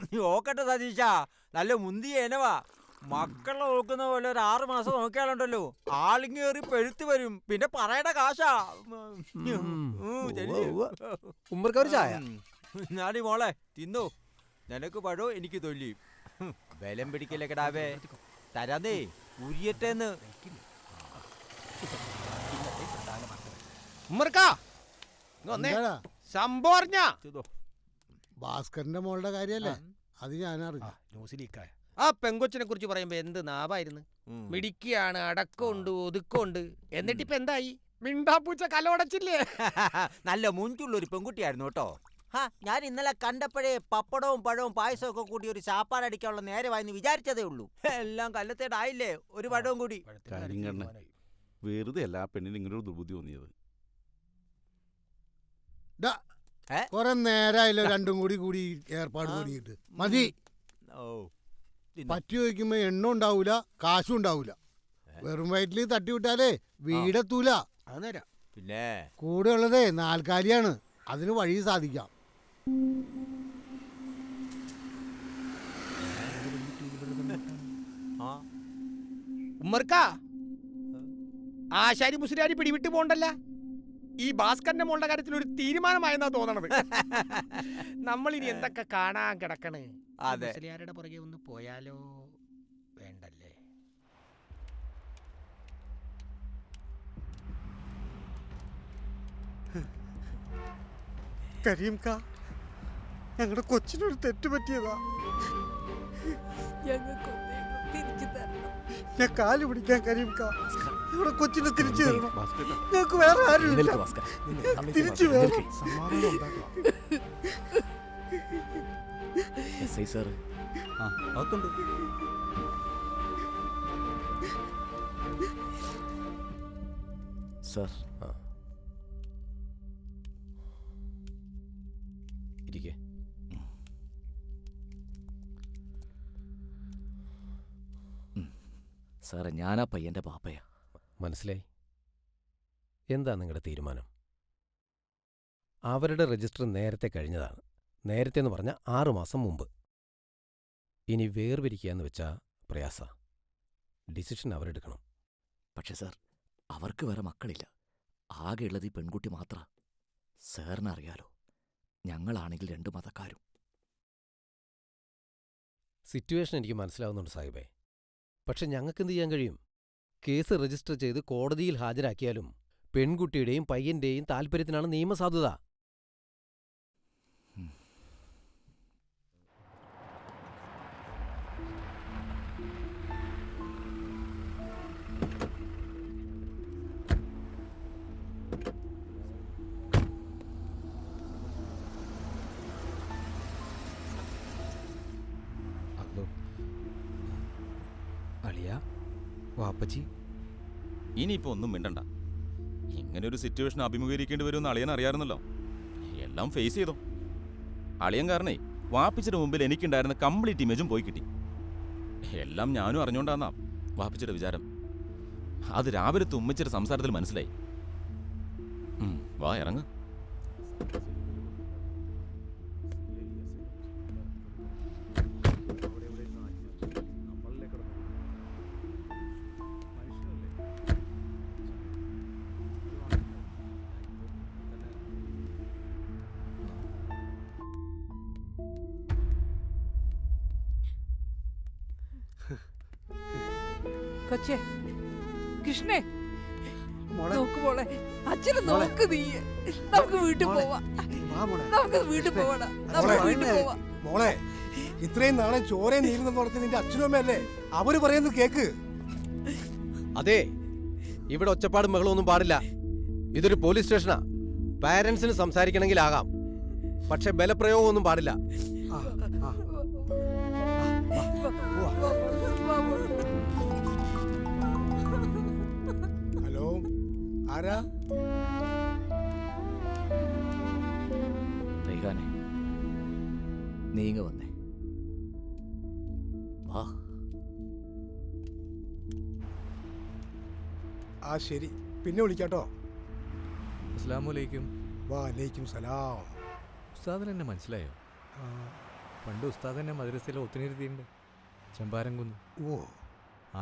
നീ നോക്കട്ടെ സതീശാ, നല്ല മുന്തിയ ഇനവാ. മക്കളെ നോക്കുന്ന പോലെ ഒരു 6 മാസം നോക്കിയാലുണ്ടല്ലോ ആളിങ്ങേറി പെഴുത്ത് വരും. പിന്നെ പറയണ കാശാ. ഞാനീ മോളെ തിന്നു. നിനക്ക് പഴോ എനിക്ക് തൊല്ലി. ബലം പിടിക്കല്ലേ കിടാവേ. തരാന്നേ ഉരിയറ്റേന്ന്. ഭാസ്കരന്റെ മോളുടെ കാര്യല്ലേ, അത് ഞാനറിഞ്ഞു. ന്യൂസിലേക്കായ ആ പെങ്കൊച്ചിനെ കുറിച്ച് പറയുമ്പോ എന്ത് നാവായിരുന്നു. മിടിക്കാണ്, അടക്കമുണ്ട്, ഒതുക്കമുണ്ട്. എന്നിട്ടിപ്പ എന്തായി? മിണ്ടാപ്പൂച്ച കലോടച്ചില്ലേ? നല്ല മുഞ്ചുള്ളൊരു പെൺകുട്ടിയായിരുന്നു കേട്ടോ. ഞാൻ ഇന്നലെ കണ്ടപ്പോഴേ പപ്പടവും പഴവും പായസവും ഒക്കെ കൂടി ഒരു ചാപ്പാടടിക്കാനുള്ള നേരമായെന്ന് വിചാരിച്ചതേ ഉള്ളൂ. എല്ലാം കല്ലത്തേടായില്ലേ. ഒരു പഴവും കൂടി. വെറുതെ അല്ല ആ പെണ്ണിന് ഇങ്ങനെ ഒരു ദുർബുദ്ധി തോന്നിയത്. കൊറേ നേരമായല്ലോ രണ്ടും കൂടി ഏർപ്പാട് തുടങ്ങിയിട്ട്. മതി. പറ്റി ചോദിക്കുമ്പോ എണ്ണ ഉണ്ടാവൂല, കാശും ഉണ്ടാവൂല. വെറും വയറ്റിൽ തട്ടിവിട്ടാലേ വീടെത്തൂല. പിന്നെ കൂടെ ഉള്ളതേ നാൽക്കാലിയാണ്. അതിന് വഴി സാധിക്കാം. ആശാരി മുസ്ലിയാരി പിടിവിട്ട് പോണ്ടല്ല. ഈ ഭാസ്കരന്റെ മോളുടെ കാര്യത്തിൽ ഒരു തീരുമാനമായെന്നാ തോന്നണത്. നമ്മളിനി എന്തൊക്കെ കാണാൻ കിടക്കണ്. മുസ്ലിയാരുടെ പുറകെ ഒന്ന് പോയാലോ? വേണ്ടല്ലേ? കരീംക, ഞങ്ങളുടെ കൊച്ചിനൊരു തെറ്റ് പറ്റിയതാ. ഞാൻ കാല് പിടിക്കാൻ കരീംക, ഞങ്ങളുടെ കൊച്ചിനെ തിരിച്ചു തരണം. ഞങ്ങൾക്ക് വേറെ ആരും തിരിച്ചു വേണം. സാർ ഇരിക്കേ. സാറേ, ഞാനാ പയ്യന്റെ പാപ്പയാ. മനസ്സിലായി. എന്താ നിങ്ങളുടെ തീരുമാനം? അവരുടെ രജിസ്റ്റർ നേരത്തെ കഴിഞ്ഞതാണ്. നേരത്തെ എന്ന് പറഞ്ഞാൽ 6 മാസം മുമ്പ്. ഇനി വേർപിരിക്കുക എന്ന് വെച്ചാൽ പ്രയാസ. ഡിസിഷൻ അവരെടുക്കണം. പക്ഷെ സാർ, അവർക്ക് വേറെ മക്കളില്ല. ആകെയുള്ളത് ഈ പെൺകുട്ടി മാത്ര. സാറിനറിയാലോ, ഞങ്ങളാണെങ്കിൽ 2 മതക്കാരും. സിറ്റുവേഷൻ എനിക്ക് മനസ്സിലാവുന്നുണ്ട് സാഹിബേ. പക്ഷെ ഞങ്ങൾക്കെന്ത് ചെയ്യാൻ കഴിയും? കേസ് രജിസ്റ്റർ ചെയ്ത് കോടതിയിൽ ഹാജരാക്കിയാലും പെൺകുട്ടിയുടെയും പയ്യന്റെയും താൽപ്പര്യത്തിനാണ് നിയമസാധുത. വാപ്പച്ചി, ഇനിയിപ്പോ ഒന്നും മിണ്ടണ്ട. ഇങ്ങനെ ഒരു സിറ്റുവേഷൻ അഭിമുഖീകരിക്കേണ്ടി വരുമെന്ന് അളിയൻ അറിയാറുന്നല്ലോ. എല്ലാം ഫേസ് ചെയ്തോ. അളിയൻ കാരണേ വാപ്പിച്ചിയുടെ മുമ്പിൽ എനിക്കുണ്ടായിരുന്ന കംപ്ലീറ്റ് ഇമേജും പോയി കിട്ടി. എല്ലാം ഞാനും അറിഞ്ഞോണ്ടാന്നാ വാപ്പിച്ചിയുടെ വിചാരം. അത് രാവിലത്തെ ഉമ്മച്ചിയുടെ സംസാരത്തിൽ മനസ്സിലായി. വാ ഇറങ്ങ്. കൊച്ചേ, കൃഷ്ണേ, നോക്ക് മോളെ, അച്ഛനെ നോക്ക്. നീ നമുക്ക് വീട്ടിൽ പോവാ. നമുക്ക് വീട്ടിൽ പോവാടാ. മോളെ, ഇത്രയും നാളെ ചോരയും നീരുന്ന നടത്തി നിന്റെ അച്ഛനും അമ്മയല്ലേ? അവര് പറയുന്നത് കേക്ക്. അതെ, ഇവിടെ ഒച്ചപ്പാടും ബഹളമൊന്നും പാടില്ല. ഇതൊരു പോലീസ് സ്റ്റേഷനാ. പാരന്റ്സിന് സംസാരിക്കണമെങ്കിൽ ആകാം, പക്ഷെ ബലപ്രയോഗമൊന്നും പാടില്ല. ഹലോ, ആരാ? നീങ്ങ വന്നേ. വാ. ആ ശരി, പിന്നെ വിളിക്കാട്ടോ. അസ്സലാമു അലൈക്കും. വാലൈക്കും സലാം. ഉസ്താദിന് എന്നെ മനസ്സിലായോ? പണ്ട് ഉസ്താദ് തന്നെ മദ്രസയിലെ ഒത്തുനിരുത്തിയിട്ടുണ്ട്. ചെമ്പാരം കുന്ന്. ഓ,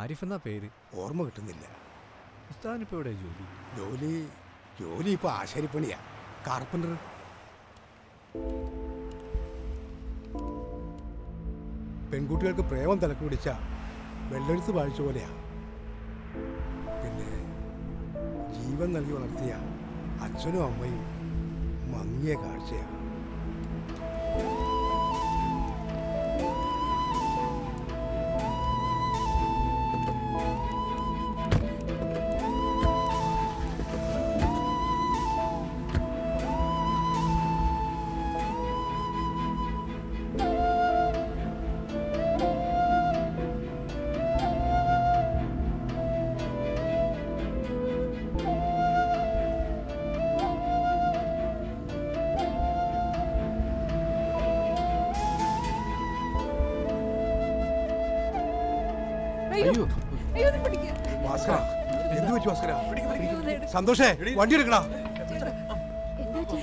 ആരിഫ് എന്നാ പേര്. ഓർമ്മ കിട്ടുന്നില്ല. ഉസ്താദിനിപ്പോൾ എവിടെ ജോലി? ജോലി ഇപ്പൊ ആശാരിപ്പണിയാ, കാർപ്പൻ്റർ. പെൺകുട്ടികൾക്ക് പ്രേമം തലക്ക് പിടിച്ച വെള്ളെടുത്ത് വാഴിച്ച പോലെയാ. പിന്നെ ജീവൻ നൽകി വളർത്തിയ അച്ഛനും അമ്മയും മങ്ങിയ കാഴ്ചയാ. അയ്യോ അയ്യോ ഇത് പിടിക്ക്. ഭാസ്കര, എന്ത് പറ്റി ഭാസ്കര? അയ്യോ, ഇത് എടുക്ക്. സന്തോഷേ, വണ്ടി എടുക്കടാ. എന്ത് പറ്റി?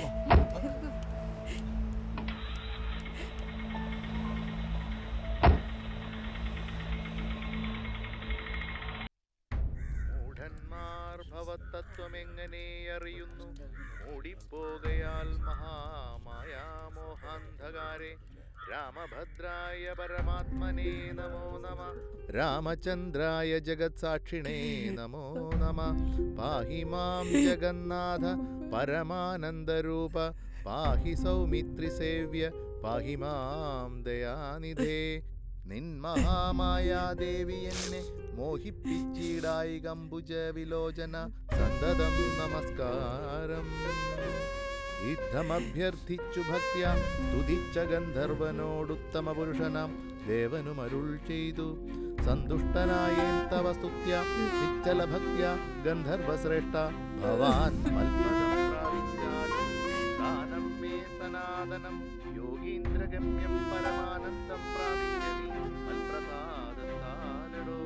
മൂഢന്മാർ ഭവതത്വമെങ്ങനെ അറിയുന്നു? മൂടിപ്പോകയാൽ മഹാമായാമോഹാന്ധകാരെ. രാമഭദ്രായ പരമാത്മനേ നമോ നമ. രാമചന്ദ്രായ ജഗത്സാക്ഷിണേ നമോ നമ. പാഹി മാം ജഗന്നാഥ പരമാനന്ദരൂപ. പാഹി സൗമിത്രിസേവ്യ പാഹി മാം ദയാനിധേ. നിൻ മഹാമായാദേവി എന്നെ മോഹിപ്പിച്ചിടായി ഗംബുജ വിലോചന. സന്തതം നമസ്കാരം. യുദ്ധമഭ്യർത്ഥിച്ചു ഭക്ത്യ സ്തുതിച്ച ഗന്ധർവനോടുത്തമ പുരുഷനാം ദേവനുമരുൾ ചെയ്തു. സന്തുഷ്ടനായേൻ തവ സ്തുത്യ നിശ്ചല ഭക്ത്യ ഗന്ധർവശ്രേഷ്ഠ. ഭവാൻ മൽപദം പ്രാപിച്ചാലും ദാനം മേ സനാതനം. യോഗീന്ദ്രഗമ്യം പരമാനന്ദം പ്രാപിക്കലി മൽപ്രസാദത്താലടോ.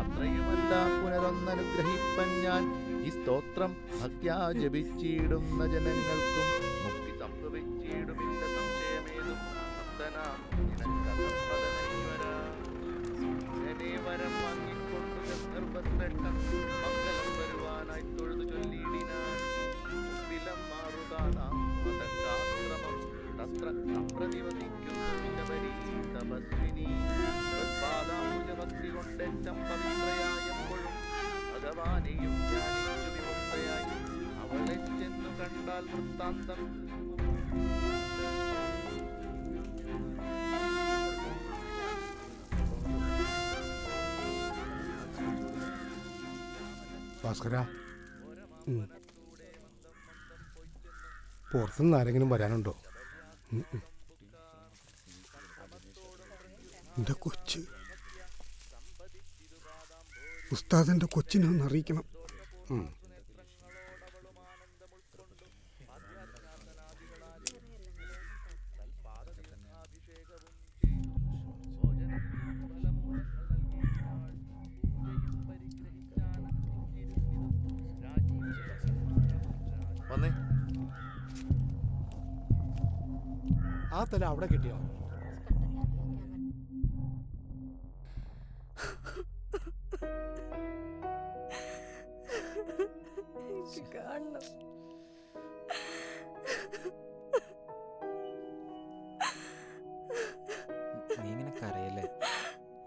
അത്രയുമല്ല പുനരൊന്നനുഗ്രഹിപ്പൻ ഞാൻ ഈ സ്തോത്രം ഭക്ത്യാ ജപിച്ചിടുന്ന ജനങ്ങൾക്കും മുക്തി സംഭവിച്ചിടുമില്ല സംശയമേതും. വരം വാങ്ങിക്കൊണ്ടു ഗന്ധർവശ്രേഷ്ഠൻ മംഗലം വരുവാനായി തൊഴുതു ചൊല്ലിയിടിനാൻ. മുമ്പിലം മാറുതാനാം മതങ്കാശ്രമം തത്ര അപ്രതിവസിക്കുന്നു ശബരീ തപസ്വിനി. പാദാംബുജഭക്തി കൊണ്ടേറ്റം പവിത്രയായപ്പോഴും ഭഗവാനെയും ധ്യാനിച്ചു വിമുക്തയായി. അവളെ ചെന്നു കണ്ടാൽ വൃത്താന്തം. ഭാസ്കര, പുറത്തുനിന്ന് ആരെങ്കിലും വരാനുണ്ടോ? എൻ്റെ കൊച്ച്, ഉസ്താദിൻ്റെ കൊച്ചിനെ ഒന്ന് അറിയിക്കണം. വന്നേ. ആ തല അവിടെ കിട്ടിയോ? കാണണം. നീ ഇങ്ങനെ കരയല്ലേ?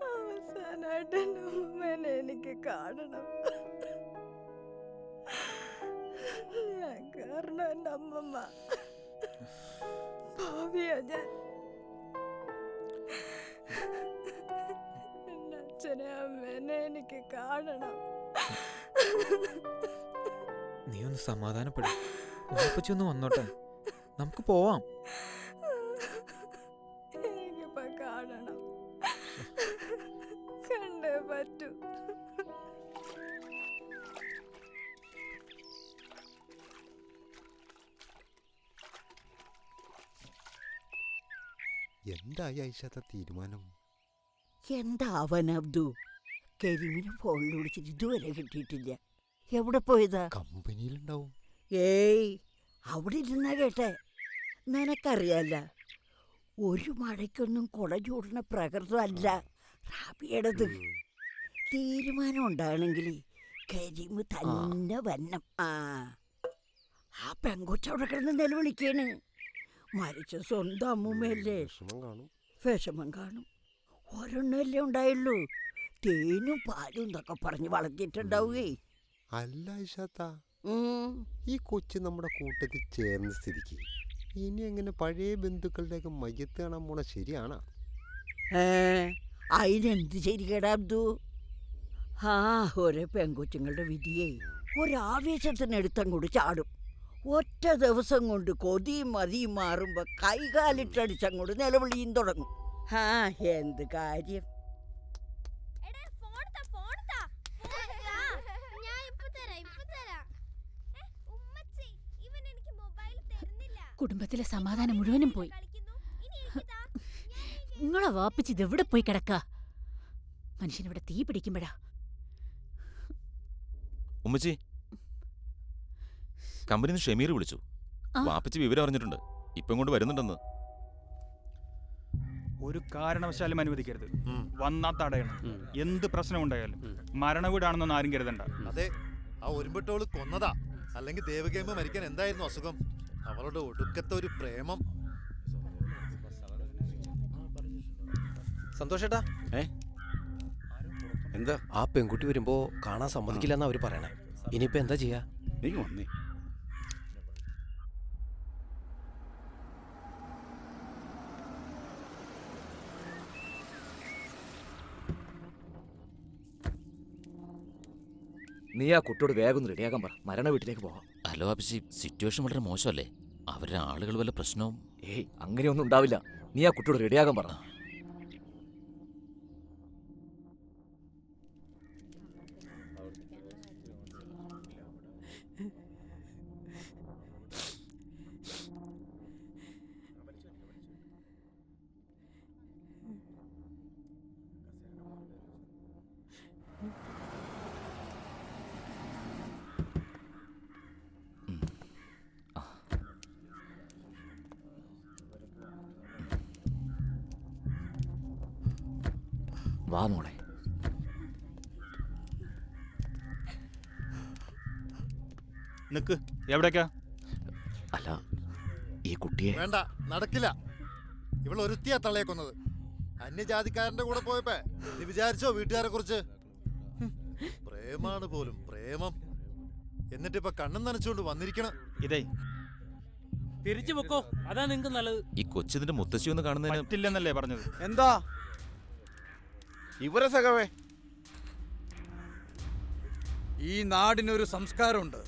അവസാനായിട്ട് എൻ്റെ അമ്മേനെ എനിക്ക് കാണണം. ഞാൻ കാരണം എൻ്റെ അമ്മമ്മ ഭാവിയാ ഞാൻ. എൻ്റെ അച്ഛനെ അമ്മേനെ എനിക്ക് കാണണം. നീ ഒന്ന് സമാധാനപ്പെടും. ഉമ്മപ്പച്ചി ഒന്ന് വന്നോട്ടെ, നമുക്ക് പോവാം. എനിക്കിപ്പോ കാണണം, കണ്ടേ പറ്റൂ. എന്തായി ഐഷത്തെ തീരുമാനം? എന്താവൻ അബ്ദു? കരിമിനെ ഫോണിൽ വിളിച്ചിട്ട് ഇതുവരെ കിട്ടിയിട്ടില്ല. എവിടെ പോയതാ? കമ്പനിയിലുണ്ടാവും. ഏയ്, അവിടെ ഇരുന്നാ കേട്ടെ. നിനക്കറിയാല്ല, ഒരു മഴയ്ക്കൊന്നും കുട ചൂടുന്ന പ്രകൃതമല്ല റാബിയുടേത്. തീരുമാനം ഉണ്ടാകണമെങ്കിൽ കരിമ് തന്നെ വന്നം. ആ പെങ്കൊച്ചവിടെ കിടന്ന് നിലവിളിക്കാണ്. മരിച്ച സ്വന്തം അമ്മൂമ്മയല്ലേ, വിഷമം കാണും. ഒരെണ്ണല്ലേ ഉണ്ടായുള്ളൂ. തേനും പാലും എന്നൊക്കെ പറഞ്ഞ് വളർത്തിയിട്ടുണ്ടാവുകേ. അല്ല ഐഷാത്ത, ഈ കൊച്ചു നമ്മുടെ കൂട്ടത്തിൽ ചേർന്ന സ്ഥിതിക്ക് ഇനി എങ്ങനെ പഴയ ബന്ധുക്കളുടെയൊക്കെ മയ്യത്ത് കാണാൻ പോണ ശരിയാണോ? അതിനെന്ത് ശരിക്കേടാ അബ്ദു? ഓരോ പെങ്കൊച്ചുങ്ങളുടെ വിധിയെ ഒരാവേശത്തിനടുത്തങ്ങോട്ട് ചാടും. ഒറ്റ ദിവസം കൊണ്ട് കൊതിയും മതിയും മാറുമ്പോ കൈകാലിട്ടടിച്ചങ്ങോട്ട് നിലവിളിയും തുടങ്ങും. എന്ത് കാര്യം. കുടുംബത്തിലെ സമാധാനം മുഴുവനും പോയി. നിങ്ങളെ വാപ്പിച്ച് ഇതെവിടെ പോയി കിടക്ക? മനുഷ്യനിവിടെ തീ പിടിക്കുമ്പോഴാ. ഉമ്മച്ചി, കമ്പനിന്ന് ഷമീർ വിളിച്ചു. വാപ്പിച്ച് വിവരം അറിഞ്ഞിട്ടുണ്ട്. ഇപ്പം കൊണ്ട് വരുന്നുണ്ടെന്ന്. ഒരു കാരണവശാലും അനുവദിക്കരുത്. വന്നാ തടയണം. എന്ത് പ്രശ്നമുണ്ടായാലും. മരണവീടാണെന്നൊന്നും ആരും കരുതണ്ട. അതെ, ആ ഒരുമ്പെട്ടോള് കൊന്നതാ. അല്ലെങ്കിൽ ദേവകേമ മരിക്കാൻ എന്തായിരുന്നു അസുഖം? അവളുടെ ഒടുക്കത്തെ ഒരു പ്രേമം. സന്തോഷേട്ടാ, എന്താ? ആ പെൺകുട്ടി വരുമ്പോ കാണാൻ സമ്മതിക്കില്ലെന്നാ അവര് പറയണേ. ഇനിയിപ്പോ എന്താ ചെയ്യാ? നീ വന്നേ. നീ ആ കുട്ടിയോട് വേഗം റെഡിയാക്കാൻ പറ. മരണ വീട്ടിലേക്ക് പോവാം. ഹലോ അഭിഷി, സിറ്റുവേഷൻ വളരെ മോശമല്ലേ? അവരുടെ ആളുകൾ വല്ല പ്രശ്നവും? ഏയ്, അങ്ങനെയൊന്നും ഉണ്ടാവില്ല. നീ ആ കുട്ടിയോട് റെഡിയാക്കാൻ പറ. വാ മോളെ. നിക്ക്, എവിടേക്കാ? അല്ല, ഈ കുട്ടിയെ വേണ്ട, നടക്കില്ല. ഇവൾ ഒരുത്തിയാ തള്ളയെ കൊന്നത്. അന്യജാതിക്കാരന്റെ കൂടെ പോയപ്പോ നീ വിചാരിച്ചോ വീട്ടുകാരെ കുറിച്ച്? പ്രേമാണ് പോലും, പ്രേമം. എന്നിട്ടിപ്പൊ കണ്ണും നനച്ചുകൊണ്ട് വന്നിരിക്കണം. ഇതേ തിരിച്ചു പൊക്കോ, അതാ നിങ്ങക്ക് നല്ലത്. ഈ കൊച്ചിന്റെ മുത്തശ്ശി ഒന്ന് കാണുന്നതിന് പറ്റില്ലെന്നല്ലേ പറഞ്ഞത്? എന്താ ഇവരെ സഖവേ? ഈ നാടിനൊരു സംസ്കാരമുണ്ട്.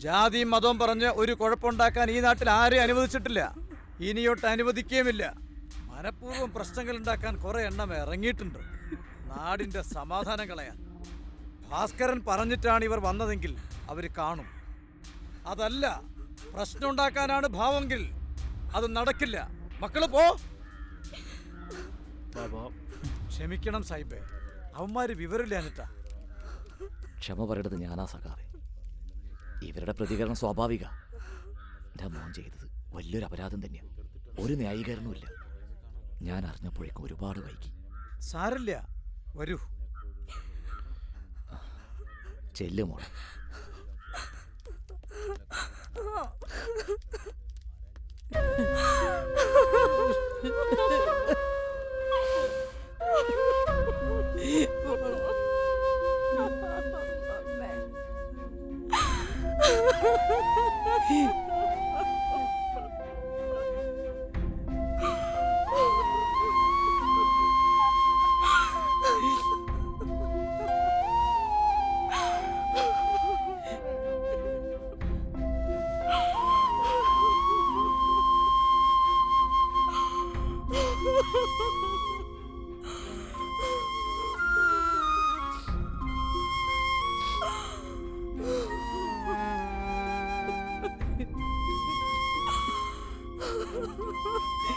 ജാതിയും മതവും പറഞ്ഞ് ഒരു കുഴപ്പമുണ്ടാക്കാൻ ഈ നാട്ടിൽ ആരെയും അനുവദിച്ചിട്ടില്ല, ഇനിയൊട്ട് അനുവദിക്കുകയുമില്ല. മനഃപൂർവ്വം പ്രശ്നങ്ങൾ ഉണ്ടാക്കാൻ കുറെ എണ്ണം ഇറങ്ങിയിട്ടുണ്ട്, നാടിന്റെ സമാധാനം കളയാൻ. ഭാസ്കരൻ പറഞ്ഞിട്ടാണ് ഇവർ വന്നതെങ്കിൽ അവർ കാണും. അതല്ല, പ്രശ്നം ഉണ്ടാക്കാനാണ് ഭാവമെങ്കിൽ അത് നടക്കില്ല. മക്കള് പോ. ക്ഷമിക്കണം സാഹിബേ, അവന്മാര് വിവരമില്ലാഞ്ഞിട്ടാ. ക്ഷമ പറയേണ്ടത് ഞാനാ സഖാവേ. ഇവരുടെ പ്രതികരണം സ്വാഭാവിക. എൻ്റെ മോൻ ചെയ്തത് വലിയൊരു അപരാധം തന്നെയാണ്. ഒരു ന്യായീകരണവുമില്ല. ഞാൻ അറിഞ്ഞപ്പോഴേക്കും ഒരുപാട് വൈകി. സാരില്ല, വരൂ. ചെല്ലു മോളെ.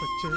അച്ഛൻ